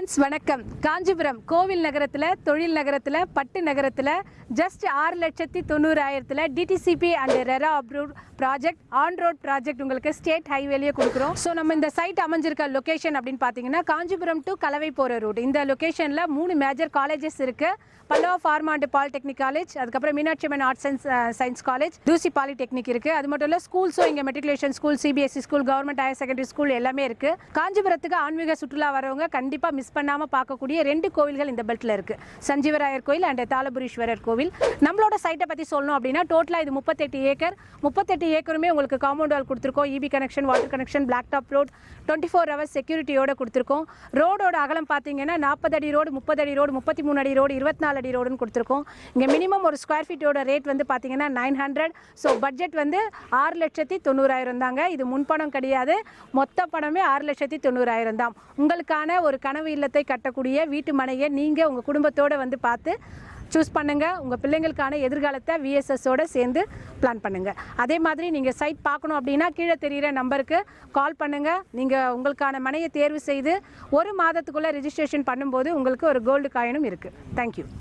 Friends வணக்கம். காஞ்சிபுரம் கோவில் நகரத்தில், தொழில் நகரத்தில், பட்டு நகரத்தில் just 6,90,000 DTCP and RERA approved project, on road project உங்களுக்கு ஸ்டேட் ஹைவேலேயே கொடுக்குறோம். ஸோ நம்ம இந்த சைட் அமைஞ்சிருக்க லொக்கேஷன் அப்படின்னு பார்த்தீங்கன்னா காஞ்சிபுரம் டு கலவை போகிற ரூட். இந்த லொக்கேஷனில் 3 மேஜர் காலேஜஸ் இருக்குது. பல்லவா ஃபார்மா அண்ட் பாலிடெக்னிக் காலேஜ், அதுக்கப்புறம் Meenakshi Amman arts and science college, தூசி பாலிடெக்னிக் இருக்குது. அது மட்டும் இல்லை ஸ்கூல்ஸும் இங்கே matriculation school, CBSE school, government higher secondary school எல்லாமே இருக்குது. காஞ்சிபுரத்துக்கு ஆன்மீக சுற்றுலா வரவங்க கண்டிப்பாக மிஸ் பண்ணாமல் பார்க்கக்கூடிய 2 கோவில்கள் இந்த பெல்ட்டில் இருக்குது. சஞ்சீவராயர் கோயில் அண்ட் தாளபுரீஸ்வரர் கோவில். நம்மளோட சைட்டை பற்றி சொல்லணும் அப்படின்னா டோட்டலாக இது 38 ஏக்கர். 38 ஏக்கருமே உங்களுக்கு காம்பவுண்ட் வால் கொடுத்துருக்கோம். EB connection, water connection, black top road, 24 hours செக்யூரிட்டியோட கொடுத்துருக்கோம். ரோடோட அகலம் பார்த்தீங்கன்னா 40 அடி ரோடு, 30 அடி ரோடு, 33 அடி ரோடு, 24 அடி ரோடுன்னு கொடுத்துருக்கோம். இங்கே மினிமம் ஒரு ஸ்கொயர் ஃபீட்டோட ரேட் வந்து பார்த்தீங்கன்னா 900. ஸோ பட்ஜெட் வந்து 6,90,000 தாங்க. இது முன்பணம் கிடையாது, மொத்த பணமே 6,90,000 தான். உங்களுக்கான ஒரு கனவு இல்லத்தை கட்டக்கூடிய வீட்டு மனையை நீங்கள் உங்கள் குடும்பத்தோடு வந்து பார்த்து சூஸ் பண்ணுங்கள். உங்கள் பிள்ளைங்களுக்கான எதிர்காலத்தை விஎஸ்எஸோடு சேர்ந்து பிளான் பண்ணுங்கள். அதே மாதிரி நீங்கள் சைட் பார்க்கணும் அப்படின்னா கீழே தெரிகிற நம்பருக்கு கால் பண்ணுங்கள். நீங்கள் உங்களுக்கான மனையை தேர்வு செய்து 1 மாதத்துக்குள்ளே ரெஜிஸ்ட்ரேஷன் பண்ணும்போது உங்களுக்கு ஒரு கோல்டு காயினும் இருக்குது. தேங்க்யூ.